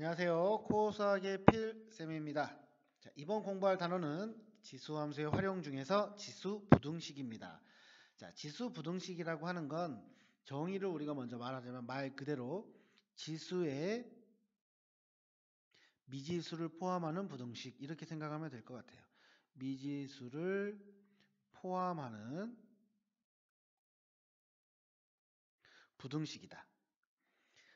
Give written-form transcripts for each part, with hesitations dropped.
안녕하세요. 코수학의 필쌤입니다. 자, 이번 공부할 단어는 지수함수의 활용 중에서 지수부등식입니다. 자, 지수부등식이라고 하는 건 정의를 우리가 먼저 말하자면 말 그대로 지수에 미지수를 포함하는 부등식 이렇게 생각하면 될 것 같아요. 미지수를 포함하는 부등식이다.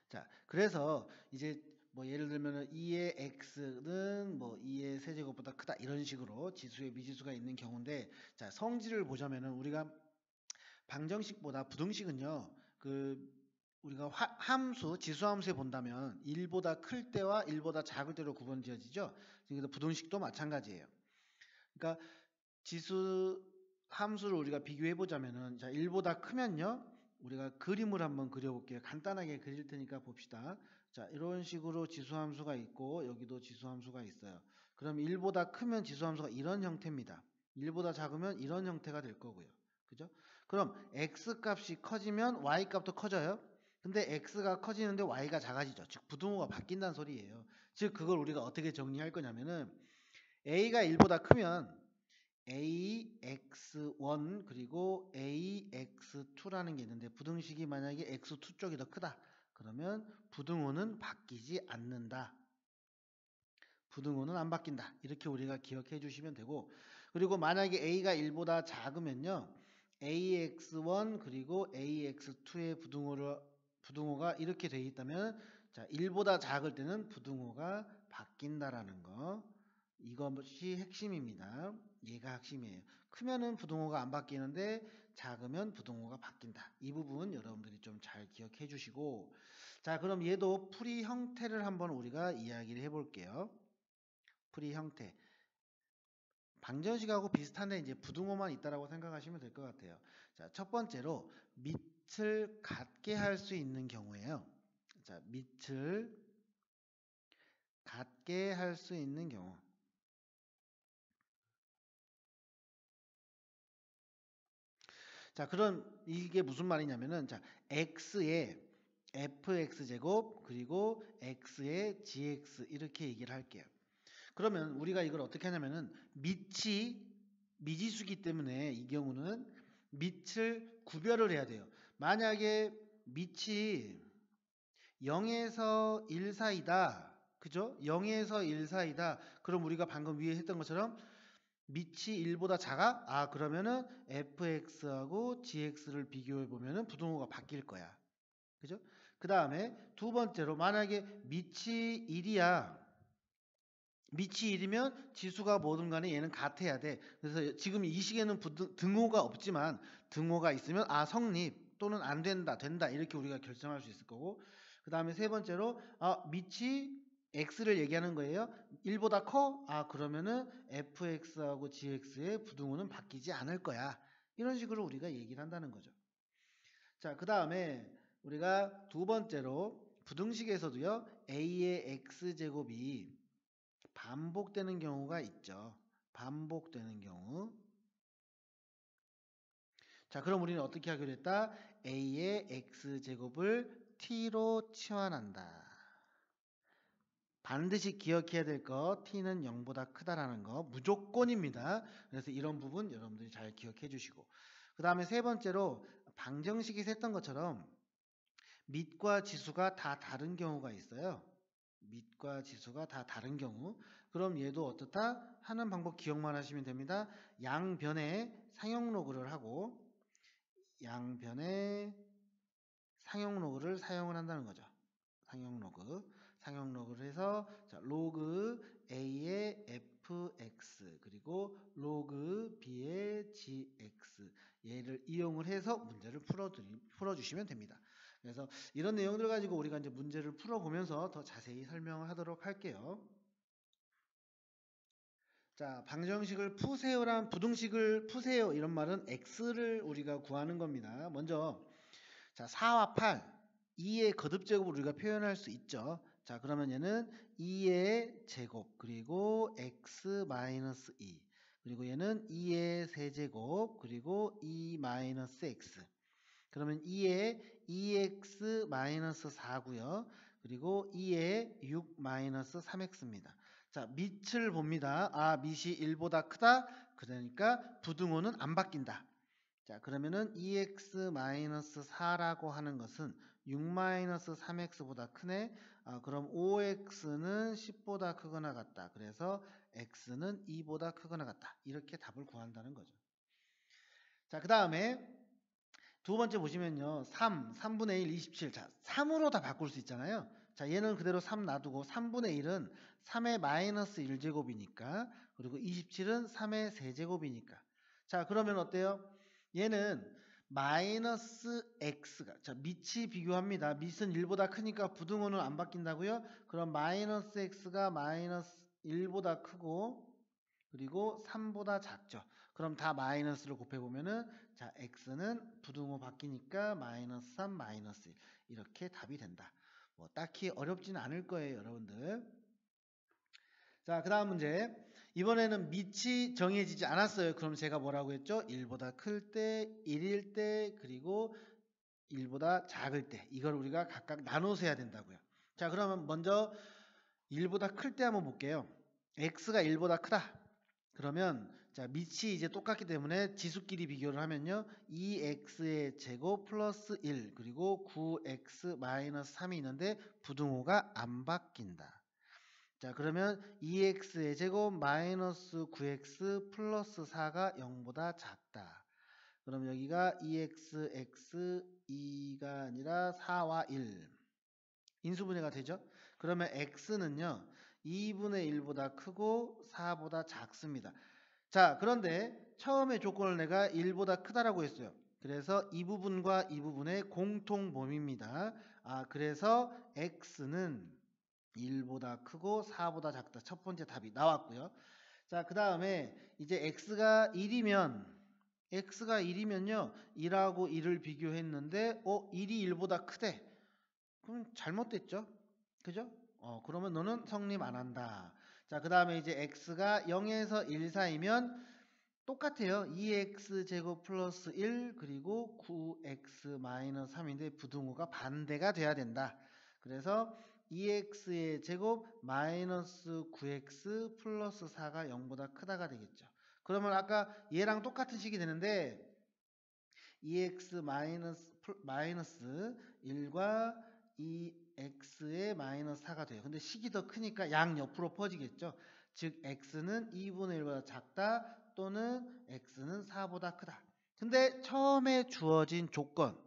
자, 그래서 이제 뭐 예를 들면은 2의 x는 뭐 2의 세제곱보다 크다 이런 식으로 지수에 미지수가 있는 경우인데, 자, 성질을 보자면은 우리가 방정식보다 부등식은요, 우리가 함수, 지수함수에 본다면 1보다 클 때와 1보다 작을 때로 구분지어지죠. 그래서 부등식도 마찬가지예요. 그러니까 지수 함수를 우리가 비교해 보자면은, 자, 1보다 크면요, 우리가 그림을 한번 그려볼게요. 간단하게 그릴 테니까 봅시다. 자, 이런 식으로 지수함수가 있고 여기도 지수함수가 있어요. 그럼 1보다 크면 지수함수가 이런 형태입니다. 1보다 작으면 이런 형태가 될 거고요. 그죠? 그럼 x 값이 커지면 y 값도 커져요. 근데 x가 커지는데 y가 작아지죠. 즉 부등호가 바뀐다는 소리예요. 즉 그걸 우리가 어떻게 정리할 거냐면은 a가 1보다 크면 ax1 그리고 ax2라는 게 있는데, 부등식이 만약에 x2 쪽이 더 크다 그러면 부등호는 바뀌지 않는다. 부등호는 안 바뀐다. 이렇게 우리가 기억해 주시면 되고, 그리고 만약에 a가 1보다 작으면요, ax1 그리고 ax2의 부등호가 이렇게 되어 있다면, 자, 1보다 작을 때는 부등호가 바뀐다라는 거, 이것이 핵심입니다. 얘가 핵심이에요. 크면은 부등호가 안 바뀌는데 작으면 부등호가 바뀐다. 이 부분 여러분들이 좀 잘 기억해 주시고, 자, 그럼 얘도 풀이 형태를 한번 우리가 이야기를 해볼게요. 풀이 형태. 방정식하고 비슷한데 이제 부등호만 있다라고 생각하시면 될 것 같아요. 자, 첫 번째로 밑을 같게 할 수 있는 경우에요. 자, 밑을 같게 할 수 있는 경우. 자, 그럼 이게 무슨 말이냐면은, 자, x에 fx제곱 그리고 x에 gx 이렇게 얘기를 할게요. 그러면 우리가 이걸 어떻게 하냐면은, 밑이 미지수기 때문에 이 경우는 밑을 구별을 해야 돼요. 만약에 밑이 0에서 1 사이다. 그죠? 0에서 1 사이다. 그럼 우리가 방금 위에 했던 것처럼 밑이 1보다 작아? 아, 그러면은 fx하고 gx를 비교해 보면은 부등호가 바뀔 거야. 그죠? 그 다음에 두 번째로 만약에 밑이 1이야. 밑이 1이면 지수가 뭐든 간에 얘는 같아야 돼. 그래서 지금 이 식에는 등호가 없지만 등호가 있으면 아, 성립 또는 안 된다, 된다 이렇게 우리가 결정할 수 있을 거고, 그 다음에 세 번째로 밑이 x를 얘기하는 거예요. 1보다 커? 아, 그러면은 fx하고 gx의 부등호는 바뀌지 않을 거야. 이런 식으로 우리가 얘기를 한다는 거죠. 자, 그 다음에 우리가 두 번째로 부등식에서도요, a의 x제곱이 반복되는 경우가 있죠. 반복되는 경우. 자, 그럼 우리는 어떻게 하기로 했다? a의 x제곱을 t로 치환한다. 반드시 기억해야 될 거, t는 0보다 크다라는 거 무조건입니다. 그래서 이런 부분 여러분들이 잘 기억해 주시고, 그 다음에 세 번째로 방정식에서 했던 것처럼 밑과 지수가 다 다른 경우가 있어요. 밑과 지수가 다 다른 경우. 그럼 얘도 어떻다? 하는 방법 기억만 하시면 됩니다. 양변에 상용로그를 하고 양변에 상용로그를 사용을 한다는 거죠. 상용로그를 해서, 자, 로그 a의 fx 그리고 로그 b의 gx, 얘를 이용을 해서 문제를 풀어주시면 됩니다. 그래서 이런 내용들 가지고 우리가 이제 문제를 풀어보면서 더 자세히 설명을 하도록 할게요. 자, 방정식을 푸세요란, 부등식을 푸세요 이런 말은 x를 우리가 구하는 겁니다. 먼저, 자, 4와 8, 2의 거듭제곱을 우리가 표현할 수 있죠. 자, 그러면 얘는 2의 제곱 그리고 x-2, 그리고 얘는 2의 세제곱 그리고 2-x, 그러면 2의 2x-4고요. 그리고 2에 6 마이너스 3x입니다. 자, 밑을 봅니다. 아, 밑이 1보다 크다. 그러니까 부등호는 안 바뀐다. 자, 그러면은 2x 마이너스 4라고 하는 것은 6 마이너스 3x보다 크네. 아, 그럼 5x는 10보다 크거나 같다. 그래서 x는 2보다 크거나 같다. 이렇게 답을 구한다는 거죠. 자, 그 다음에 두 번째 보시면요. 3분의 1, 27. 자, 3으로 다 바꿀 수 있잖아요. 자, 얘는 그대로 3 놔두고 3분의 1은 3의 마이너스 1제곱이니까 그리고 27은 3의 세제곱이니까. 자, 그러면 어때요? 얘는 마이너스 x가 자, 밑이 비교합니다. 밑은 1보다 크니까 부등호는 안 바뀐다고요? 그럼 마이너스 x가 마이너스 1보다 크고 그리고 3보다 작죠. 그럼 다 마이너스를 곱해보면은 자, x는 부등호 바뀌니까 마이너스 3, 마이너스 1 이렇게 답이 된다. 뭐 딱히 어렵지는 않을 거예요, 여러분들. 자, 그 다음 문제. 이번에는 밑이 정해지지 않았어요. 그럼 제가 뭐라고 했죠? 1보다 클 때, 1일 때, 그리고 1보다 작을 때. 이걸 우리가 각각 나눠서 해야 된다고요. 자, 그러면 먼저 1보다 클 때 한번 볼게요. x가 1보다 크다. 그러면 자, 밑이 이제 똑같기 때문에 지수끼리 비교를 하면요. 2x의 제곱 플러스 1 그리고 9x 마이너스 3이 있는데 부등호가 안 바뀐다. 자, 그러면 2x의 제곱 마이너스 9x 플러스 4가 0보다 작다. 그럼 여기가 2x, x, 2가 아니라 4와 1. 인수분해가 되죠? 그러면 x는요. 2분의 1보다 크고 4보다 작습니다. 자, 그런데 처음에 조건을 내가 1보다 크다라고 했어요. 그래서 이 부분과 이 부분의 공통범위입니다. 아, 그래서 x는 1보다 크고 4보다 작다. 첫 번째 답이 나왔고요. 자, 그 다음에 이제 x가 1이면요. 1하고 1을 비교했는데 1이 1보다 크대. 그럼 잘못됐죠? 그죠? 그러면 너는 성립 안 한다. 자, 그 다음에 이제 x가 0에서 1 사이면 똑같아요. 2x 제곱 플러스 1 그리고 9x 마이너스 3인데 부등호가 반대가 돼야 된다. 그래서 2x의 제곱 마이너스 9x 플러스 4가 0보다 크다가 되겠죠. 그러면 아까 얘랑 똑같은 식이 되는데 2x 마이너스 1과 2x의 마이너스 4가 돼요. 근데 식이 더 크니까 양 옆으로 퍼지겠죠. 즉 x는 2분의 1보다 작다 또는 x는 4보다 크다. 근데 처음에 주어진 조건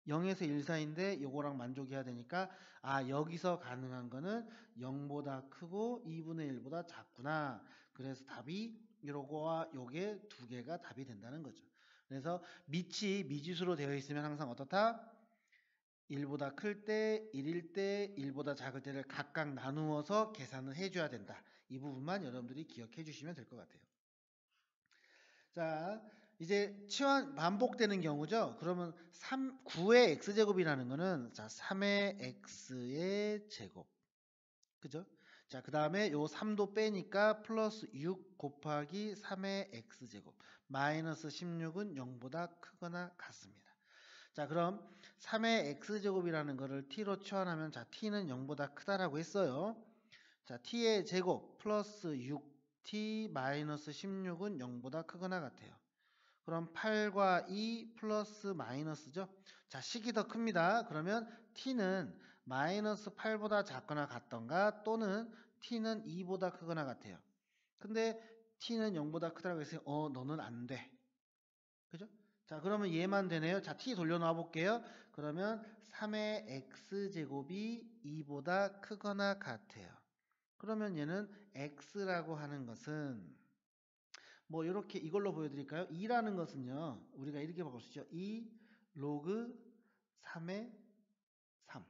0에서 1 사이인데 요거랑 만족해야 되니까 아, 여기서 가능한 거는 0보다 크고 2분의 1보다 작구나. 그래서 답이 요거와 요게 두 개가 답이 된다는 거죠. 그래서 밑이 미지수로 되어 있으면 항상 어떻다? 1보다 클 때, 1일 때, 1보다 작을 때를 각각 나누어서 계산을 해줘야 된다. 이 부분만 여러분들이 기억해 주시면 될 것 같아요. 자, 이제 치환 반복되는 경우죠. 그러면 9의 x제곱이라는 거는 자, 3의 x의 제곱. 그죠? 자, 그 다음에 요 3도 빼니까 플러스 6 곱하기 3의 x제곱. 마이너스 16은 0보다 크거나 같습니다. 자, 그럼 3의 x제곱이라는 거를 t로 치환하면 자, t는 0보다 크다라고 했어요. 자, t의 제곱 플러스 6t 마이너스 16은 0보다 크거나 같아요. 그럼 8과 2 플러스 마이너스죠. 자, 식이 더 큽니다. 그러면 t는 마이너스 8보다 작거나 같던가 또는 t는 2보다 크거나 같아요. 근데 t는 0보다 크다고 했으니 너는 안 돼. 그죠? 자, 그러면 얘만 되네요. 자, t 돌려놔 볼게요. 그러면 3의 x제곱이 2보다 크거나 같아요. 그러면 얘는 x라고 하는 것은 뭐 이렇게 이걸로 보여드릴까요? 2라는 것은요. 우리가 이렇게 바꿀 수 있죠. 2 로그 3의 3.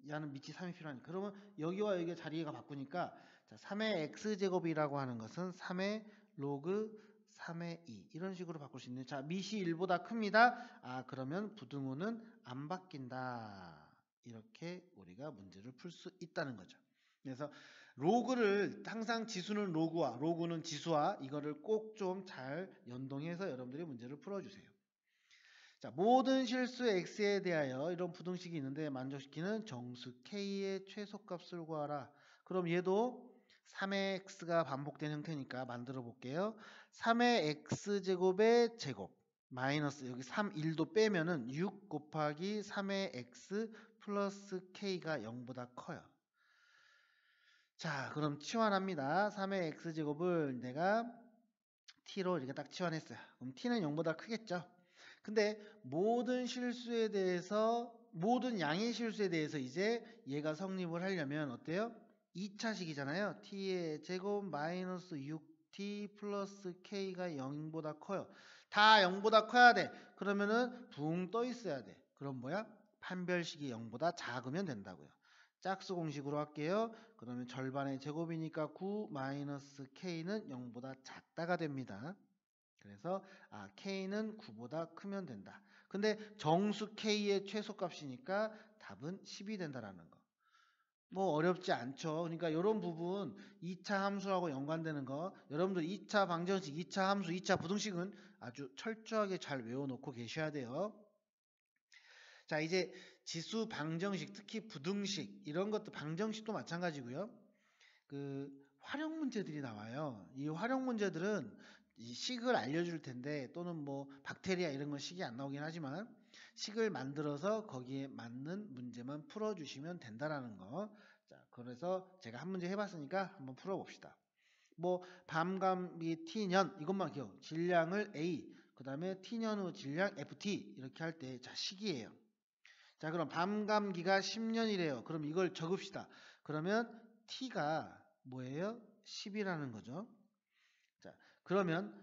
야는 밑이 3이 필요하니까. 그러면 여기와 여기가 자리가 바꾸니까 자, 3의 x제곱이라고 하는 것은 3의 로그 3의 2 이런 식으로 바꿀 수 있는. 자, 밑이 1보다 큽니다. 아, 그러면 부등호는 안 바뀐다. 이렇게 우리가 문제를 풀 수 있다는 거죠. 그래서 로그를 항상 지수는 로그와 로그는 지수와 이거를 꼭 좀 잘 연동해서 여러분들이 문제를 풀어주세요. 자, 모든 실수 x에 대하여 이런 부등식이 있는데 만족시키는 정수 k의 최소값을 구하라. 그럼 얘도 3의 x가 반복된 형태니까 만들어 볼게요. 3의 x제곱의 제곱 마이너스 여기 3, 1도 빼면은 6 곱하기 3의 x 플러스 k가 0보다 커요. 자, 그럼 치환합니다. 3의 x제곱을 내가 t로 이렇게 딱 치환했어요. 그럼 t는 0보다 크겠죠? 근데 모든 실수에 대해서 모든 양의 실수에 대해서 이제 얘가 성립을 하려면 어때요? 2차식이잖아요. t의 제곱 마이너스 6t 플러스 k가 0보다 커요. 다 0보다 커야 돼. 그러면은 붕 떠 있어야 돼. 그럼 뭐야? 판별식이 0보다 작으면 된다고요. 짝수 공식으로 할게요. 그러면 절반의 제곱이니까 9 마이너스 k는 0보다 작다가 됩니다. 그래서 k는 9보다 크면 된다. 근데 정수 k의 최소값이니까 답은 10이 된다라는 거. 뭐 어렵지 않죠. 그러니까 이런 부분 2차 함수하고 연관되는 거 여러분들 2차 방정식, 2차 함수, 2차 부등식은 아주 철저하게 잘 외워놓고 계셔야 돼요. 자, 이제 지수 방정식, 특히 부등식 이런 것도 방정식도 마찬가지고요. 그 활용 문제들이 나와요. 이 활용 문제들은 이 식을 알려줄 텐데 또는 뭐 박테리아 이런 건 식이 안 나오긴 하지만 식을 만들어서 거기에 맞는 문제만 풀어주시면 된다라는 거. 자, 그래서 제가 한 문제 해봤으니까 한번 풀어봅시다. 뭐 밤감기 t년 이것만 기억. 질량을 a 그 다음에 t년 후 질량 ft 이렇게 할 때 자 식이에요. 자, 그럼 밤감기가 10년이래요. 그럼 이걸 적읍시다. 그러면 t가 뭐예요? 10이라는 거죠. 자, 그러면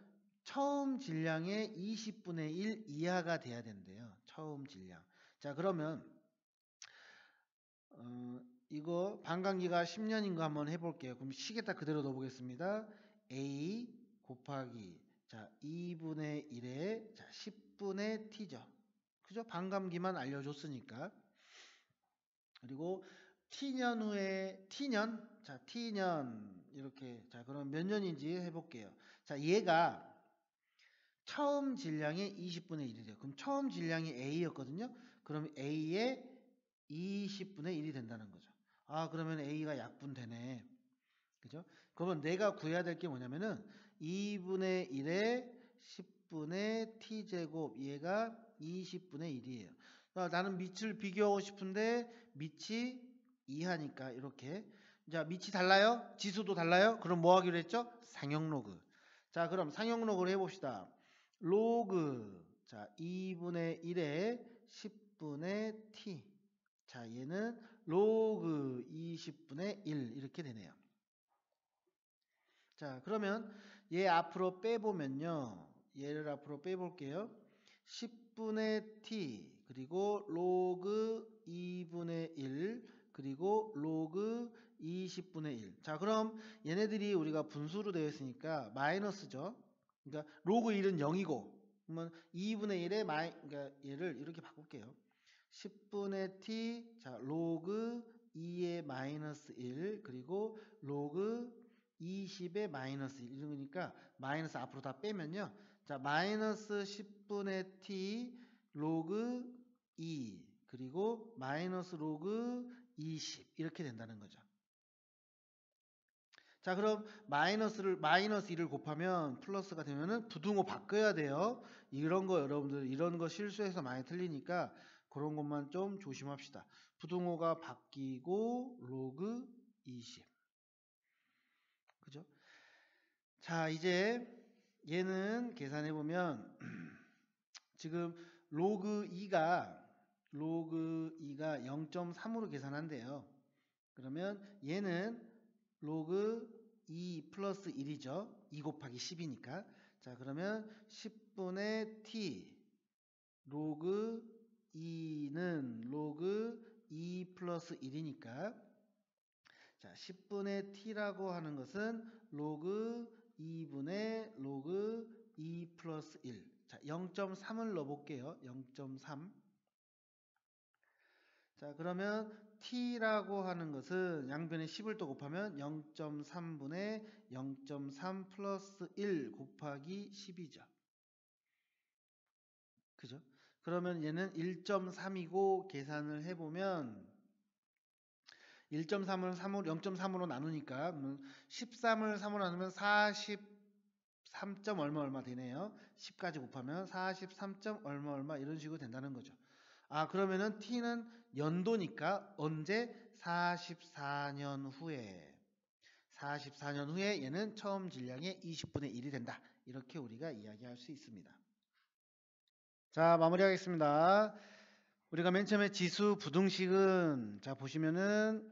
처음 질량의 20분의 1 이하가 돼야 된대요. 처음 질량. 자, 그러면 이거 밤감기가 10년인 거 한번 해볼게요. 그럼 식에다 그대로 넣어보겠습니다. a 곱하기 자 2분의 1에 자 10분의 t죠. 그죠? 밤감기만 알려줬으니까. 그리고 t년 후에 t년 자 t년 이렇게 자 그럼 몇 년인지 해볼게요. 자 얘가 처음 질량의 20분의 1이래요. 그럼 처음 질량이 a였거든요. 그럼 a의 20분의 1이 된다는 거죠. 아 그러면 a가 약분되네. 그죠? 그러면 내가 구해야 될 게 뭐냐면은 2분의 1에 10분의 t제곱 얘가 20분의 1이에요. 나는 밑을 비교하고 싶은데 밑이 이하니까 이렇게. 자, 밑이 달라요? 지수도 달라요? 그럼 뭐 하기로 했죠? 상형로그. 자, 그럼 상형로그를 해봅시다. 로그. 자, 2분의 1에 10분의 t. 자, 얘는 로그 20분의 1 이렇게 되네요. 자, 그러면 얘 앞으로 빼보면요. 얘를 앞으로 빼볼게요. 10분의 t 그리고 로그 2분의 1 그리고 로그 20분의 1. 자, 그럼 얘네들이 우리가 분수로 되어 있으니까 마이너스죠. 그러니까 로그 1은 0이고 그러면 2분의 1에 그러니까 얘를 이렇게 바꿀게요. 10분의 t 자 로그 2의 마이너스 1 그리고 로그 20의 마이너스 1 이러니까 마이너스 앞으로 다 빼면요. 자 마이너스 10분의 t 로그 2 그리고 마이너스 로그 20 이렇게 된다는 거죠. 자 그럼 마이너스 1을 곱하면 플러스가 되면은 부등호 바꿔야 돼요. 이런 거 여러분들 이런 거 실수해서 많이 틀리니까 그런 것만 좀 조심합시다. 부등호가 바뀌고 로그 20 그죠? 자 이제 얘는 계산해 보면 지금 로그 2가 0.3으로 계산한대요. 그러면 얘는 로그 2 플러스 1이죠. 2 곱하기 10이니까. 자 그러면 10분의 t 로그 2는 로그 2 플러스 1이니까 자 10분의 t라고 하는 것은 로그 2분의 로그 2 플러스 1. 자 0.3을 넣어볼게요. 0.3. 자 그러면 t라고 하는 것은 양변에 10을 또 곱하면 0.3분의 0.3 플러스 1 곱하기 10이죠. 그죠? 그러면 얘는 1.3이고 계산을 해보면 1.3을 0.3으로 나누니까 13을 3으로 나누면 43. 얼마 되네요. 10까지 곱하면 43. 얼마 이런 식으로 된다는 거죠. 아, 그러면은 t는 연도니까 언제? 44년 후에. 44년 후에 얘는 처음 질량의 20분의 1이 된다. 이렇게 우리가 이야기할 수 있습니다. 자, 마무리하겠습니다. 우리가 맨 처음에 지수 부등식은 자 보시면은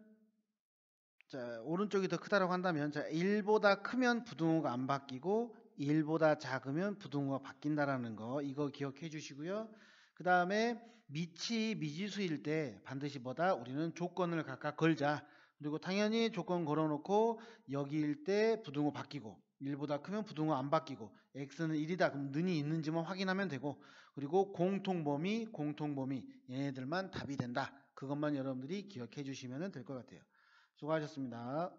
자 오른쪽이 더 크다라고 한다면 자 1보다 크면 부등호가 안 바뀌고 1보다 작으면 부등호가 바뀐다라는 거 이거 기억해 주시고요. 그 다음에 밑이 미지수일 때 반드시 뭐다? 우리는 조건을 각각 걸자. 그리고 당연히 조건 걸어놓고 여기일 때 부등호 바뀌고 1보다 크면 부등호 안 바뀌고 x는 1이다. 그럼 는이 있는지만 확인하면 되고 그리고 공통범위 얘네들만 답이 된다. 그것만 여러분들이 기억해 주시면 될 것 같아요. 수고하셨습니다.